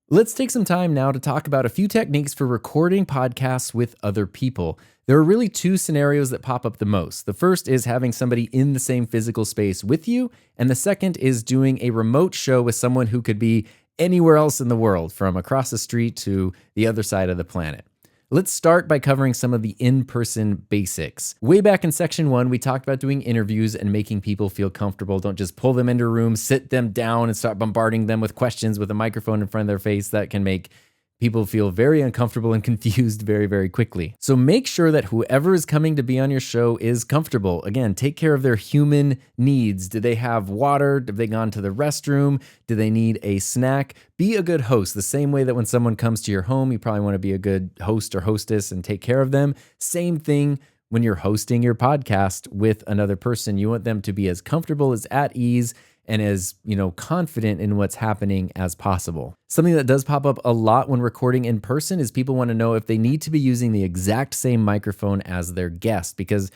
Let's take some time now to talk about a few techniques for recording podcasts with other people. There are really two scenarios that pop up the most. The first is having somebody in the same physical space with you, and the second is doing a remote show with someone who could be anywhere else in the world, from across the street to the other side of the planet. Let's start by covering some of the in-person basics. Way back in section 1, we talked about doing interviews and making people feel comfortable. Don't just pull them into a room, sit them down, and start bombarding them with questions with a microphone in front of their face. That can make people feel very uncomfortable and confused very, very quickly. So make sure that whoever is coming to be on your show is comfortable. Again, take care of their human needs. Do they have water? Have they gone to the restroom? Do they need a snack? Be a good host. The same way that when someone comes to your home, you probably want to be a good host or hostess and take care of them. Same thing when you're hosting your podcast with another person. You want them to be as comfortable, as at ease, and as, confident in what's happening as possible. Something that does pop up a lot when recording in person is people want to know if they need to be using the exact same microphone as their guest, because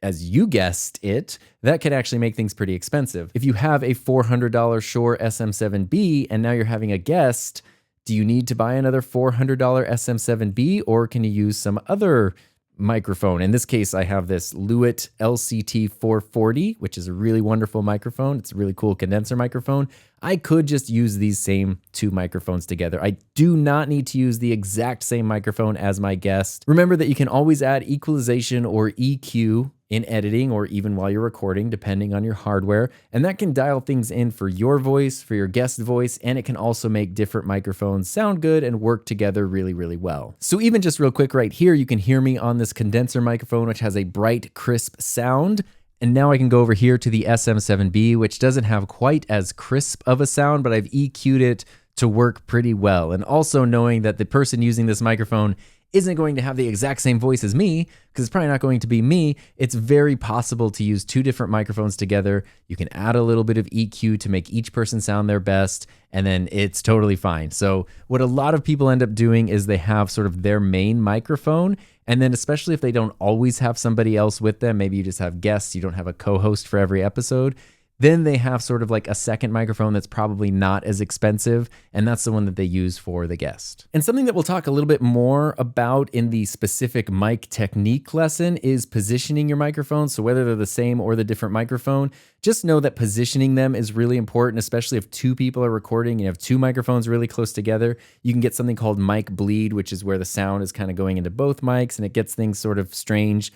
as you guessed it, that could actually make things pretty expensive. If you have a $400 Shure SM7B and now you're having a guest, do you need to buy another $400 SM7B, or can you use some other microphone? In this case, I have this literate LCT 440, which is a really wonderful microphone. It's a really cool condenser microphone. I could just use these same two microphones together. I do not need to use the exact same microphone as my guest. Remember that you can always add equalization or EQ in editing, or even while you're recording, depending on your hardware. And that can dial things in for your voice, for your guest voice, and it can also make different microphones sound good and work together really, really well. So even just real quick right here, you can hear me on this condenser microphone, which has a bright, crisp sound. And now I can go over here to the SM7B, which doesn't have quite as crisp of a sound, but I've EQ'd it to work pretty well. And also knowing that the person using this microphone isn't going to have the exact same voice as me, because it's probably not going to be me, it's very possible to use two different microphones together. You can add a little bit of EQ to make each person sound their best, and then it's totally fine. So what a lot of people end up doing is they have sort of their main microphone, and then especially if they don't always have somebody else with them, maybe you just have guests, you don't have a co-host for every episode, then they have sort of like a second microphone that's probably not as expensive, and that's the one that they use for the guest. And something that we'll talk a little bit more about in the specific mic technique lesson is positioning your microphones. So whether they're the same or the different microphone, just know that positioning them is really important, especially if two people are recording and you have two microphones really close together. You can get something called mic bleed, which is where the sound is kind of going into both mics and it gets things sort of strange.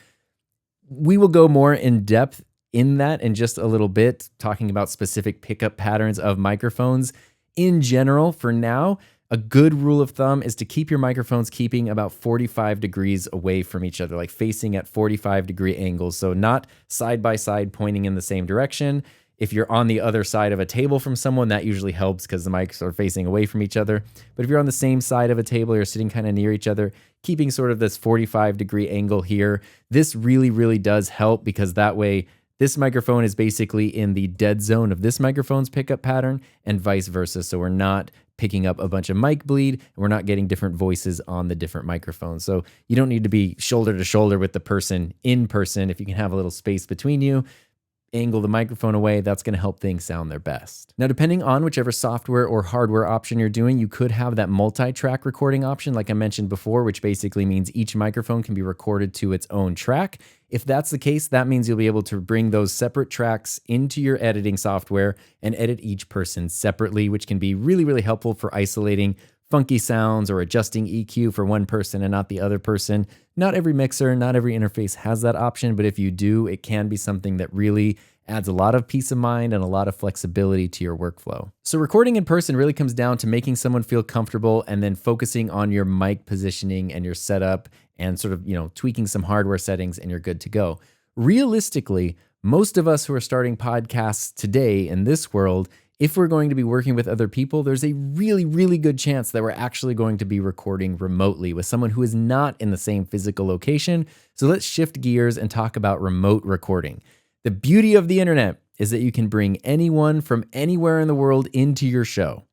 We will go more in depth in that in just a little bit, talking about specific pickup patterns of microphones. In general, for now, a good rule of thumb is to keep your microphones keeping about 45 degrees away from each other, like facing at 45-degree angles. So not side by side pointing in the same direction. If you're on the other side of a table from someone, that usually helps because the mics are facing away from each other. But if you're on the same side of a table, you're sitting kind of near each other, keeping sort of this 45-degree angle here, this really, really does help, because that way this microphone is basically in the dead zone of this microphone's pickup pattern and vice versa. So we're not picking up a bunch of mic bleed, and we're not getting different voices on the different microphones. So you don't need to be shoulder to shoulder with the person in person. If you can have a little space between you, angle the microphone away, that's going to help things sound their best. Now, depending on whichever software or hardware option you're doing, you could have that multi-track recording option, like I mentioned before, which basically means each microphone can be recorded to its own track. If that's the case, that means you'll be able to bring those separate tracks into your editing software and edit each person separately, which can be really, really helpful for isolating funky sounds or adjusting EQ for one person and not the other person. Not every mixer, not every interface has that option, but if you do, it can be something that really adds a lot of peace of mind and a lot of flexibility to your workflow. So recording in person really comes down to making someone feel comfortable and then focusing on your mic positioning and your setup and sort of, tweaking some hardware settings, and you're good to go. Realistically, most of us who are starting podcasts today in this world, if we're going to be working with other people, there's a really, really good chance that we're actually going to be recording remotely with someone who is not in the same physical location. So let's shift gears and talk about remote recording. The beauty of the internet is that you can bring anyone from anywhere in the world into your show,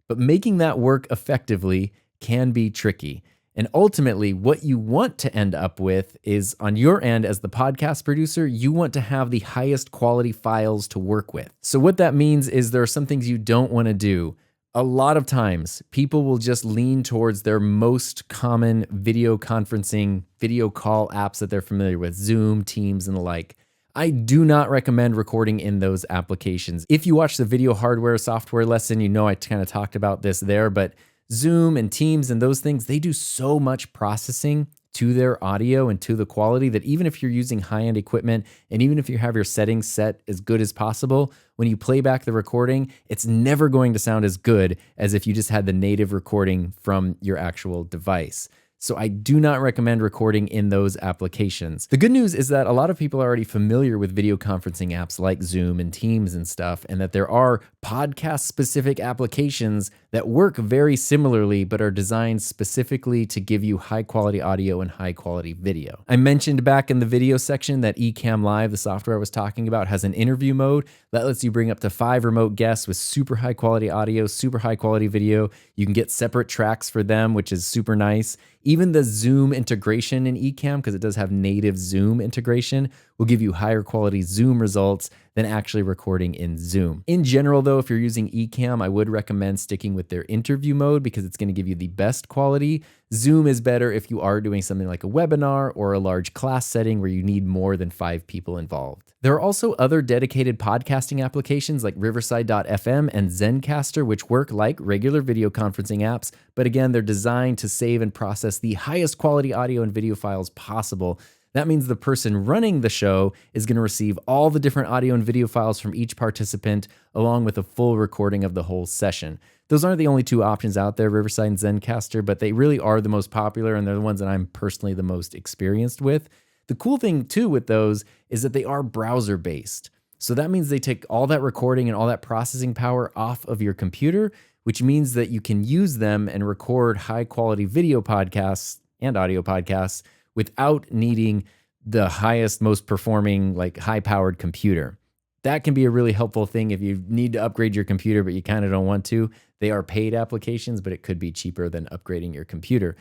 but making that work effectively can be tricky. And ultimately, what you want to end up with is, on your end as the podcast producer, you want to have the highest quality files to work with. So what that means is there are some things you don't want to do. A lot of times, people will just lean towards their most common video conferencing, video call apps that they're familiar with, Zoom, Teams, and the like. I do not recommend recording in those applications. If you watch the video hardware software lesson, you know I kind of talked about this there, but Zoom and Teams and those things, they do so much processing to their audio and to the quality that even if you're using high-end equipment and even if you have your settings set as good as possible, when you play back the recording, it's never going to sound as good as if you just had the native recording from your actual device. So I do not recommend recording in those applications. The good news is that a lot of people are already familiar with video conferencing apps like Zoom and Teams and stuff, and that there are podcast-specific applications that work very similarly but are designed specifically to give you high-quality audio and high-quality video. I mentioned back in the video section that Ecamm Live, the software I was talking about, has an interview mode that lets you bring up to 5 remote guests with super high-quality audio, super high-quality video. You can get separate tracks for them, which is super nice. Even the Zoom integration in Ecamm, because it does have native Zoom integration, will give you higher quality Zoom results than actually recording in Zoom. In general, though, if you're using Ecamm, I would recommend sticking with their interview mode because it's going to give you the best quality. Zoom is better if you are doing something like a webinar or a large class setting where you need more than 5 people involved. There are also other dedicated podcasting applications like Riverside.fm and Zencastr, which work like regular video conferencing apps, but again, they're designed to save and process the highest quality audio and video files possible. That means the person running the show is going to receive all the different audio and video files from each participant, along with a full recording of the whole session. Those aren't the only 2 options out there, Riverside and Zencastr, but they really are the most popular, and they're the ones that I'm personally the most experienced with. The cool thing, too, with those is that they are browser-based. So that means they take all that recording and all that processing power off of your computer, which means that you can use them and record high-quality video podcasts and audio podcasts without needing the highest, most performing, like high-powered computer. That can be a really helpful thing if you need to upgrade your computer, but you kind of don't want to. They are paid applications, but it could be cheaper than upgrading your computer.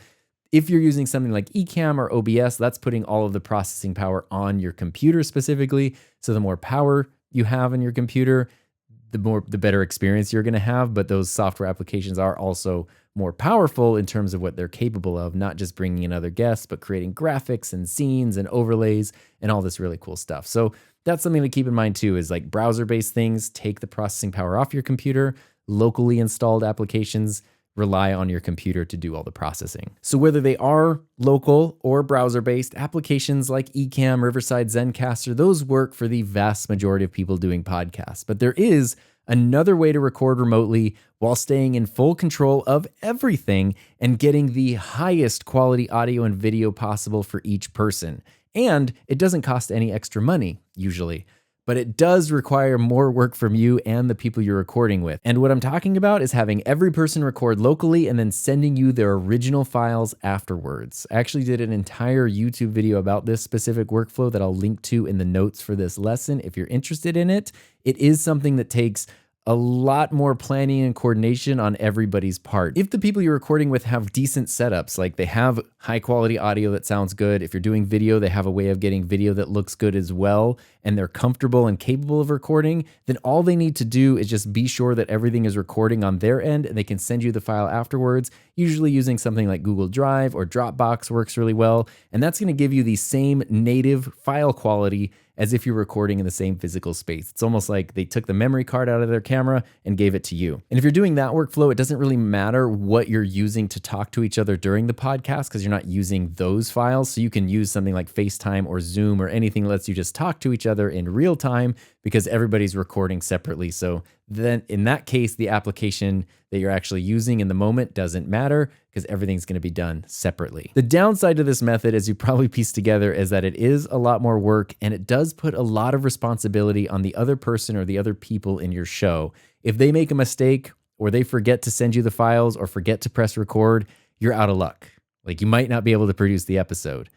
If you're using something like Ecamm or OBS, that's putting all of the processing power on your computer specifically. So the more power you have in your computer, the better experience you're going to have. But those software applications are also more powerful in terms of what they're capable of, not just bringing in other guests, but creating graphics and scenes and overlays and all this really cool stuff. So that's something to keep in mind too, is like browser-based things take the processing power off your computer. Locally installed applications rely on your computer to do all the processing. So whether they are local or browser-based, applications like Ecamm, Riverside, Zencastr, those work for the vast majority of people doing podcasts. But there is another way to record remotely while staying in full control of everything and getting the highest quality audio and video possible for each person. And it doesn't cost any extra money, usually. But it does require more work from you and the people you're recording with. And what I'm talking about is having every person record locally and then sending you their original files afterwards. I actually did an entire YouTube video about this specific workflow that I'll link to in the notes for this lesson if you're interested in it. It is something that takes a lot more planning and coordination on everybody's part. If the people you're recording with have decent setups, like they have high quality audio that sounds good, if you're doing video, they have a way of getting video that looks good as well, and they're comfortable and capable of recording, then all they need to do is just be sure that everything is recording on their end and they can send you the file afterwards, usually using something like Google Drive or Dropbox works really well. And that's gonna give you the same native file quality as if you're recording in the same physical space. It's almost like they took the memory card out of their camera and gave it to you. And if you're doing that workflow, it doesn't really matter what you're using to talk to each other during the podcast because you're not using those files. So you can use something like FaceTime or Zoom or anything that lets you just talk to each other in real time because everybody's recording separately. So then in that case, the application that you're actually using in the moment doesn't matter because everything's going to be done separately. The downside to this method, as you probably piece together, is that it is a lot more work and it does put a lot of responsibility on the other person or the other people in your show. If they make a mistake or they forget to send you the files or forget to press record, you're out of luck. Like you might not be able to produce the episode.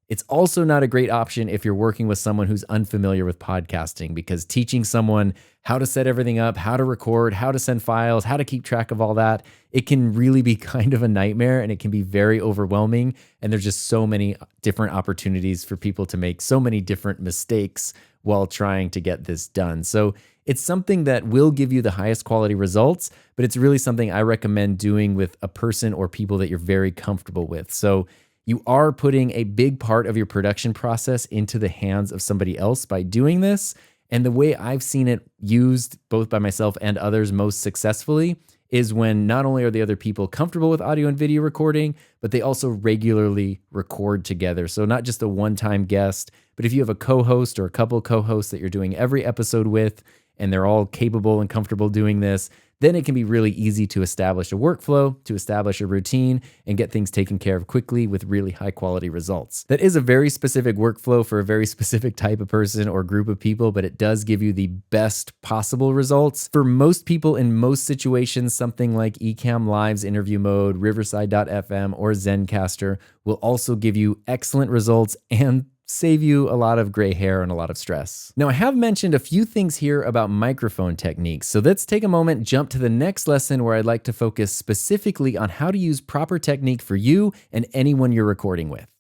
It's also not a great option if you're working with someone who's unfamiliar with podcasting because teaching someone how to set everything up, how to record, how to send files, how to keep track of all that, it can really be kind of a nightmare and it can be very overwhelming. And there's just so many different opportunities for people to make so many different mistakes while trying to get this done. So It's something that will give you the highest quality results, but it's really something I recommend doing with a person or people that you're very comfortable with. So you are putting a big part of your production process into the hands of somebody else by doing this. And the way I've seen it used both by myself and others most successfully is when not only are the other people comfortable with audio and video recording, but they also regularly record together. So not just a one-time guest, but if you have a co-host or a couple co-hosts that you're doing every episode with, and they're all capable and comfortable doing this, then it can be really easy to establish a workflow, to establish a routine, and get things taken care of quickly with really high quality results. That is a very specific workflow for a very specific type of person or group of people, but it does give you the best possible results. For most people in most situations, something like Ecamm Live's interview mode, Riverside.fm, or Zencastr will also give you excellent results and save you a lot of gray hair and a lot of stress. Now, I have mentioned a few things here about microphone techniques, so let's take a moment, jump to the next lesson where I'd like to focus specifically on how to use proper technique for you and anyone you're recording with.